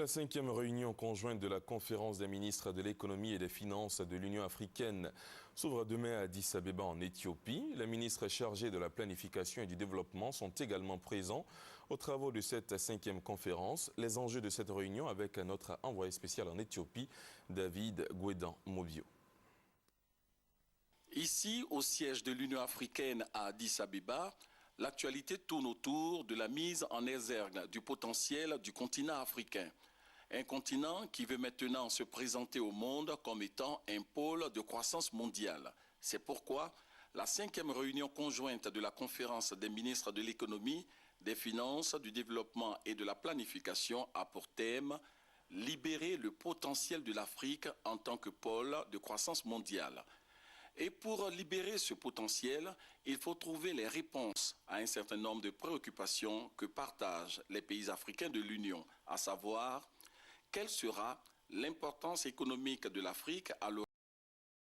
La 5e réunion conjointe de la conférence des ministres de l'économie et des finances de l'Union africaine s'ouvre demain à Addis Abeba en Éthiopie. Les ministres chargés de la planification et du développement sont également présents aux travaux de cette 5e conférence. Les enjeux de cette réunion avec notre envoyé spécial en Éthiopie, David Gwedan-Mobio. Ici, au siège de l'Union africaine à Addis Abeba, l'actualité tourne autour de la mise en exergue du potentiel du continent africain. Un continent qui veut maintenant se présenter au monde comme étant un pôle de croissance mondiale. C'est pourquoi la 5e réunion conjointe de la conférence des ministres de l'économie, des finances, du développement et de la planification a pour thème « Libérer le potentiel de l'Afrique en tant que pôle de croissance mondiale ». Et pour libérer ce potentiel, il faut trouver les réponses à un certain nombre de préoccupations que partagent les pays africains de l'Union, à savoir quelle sera l'importance économique de l'Afrique à l'horizon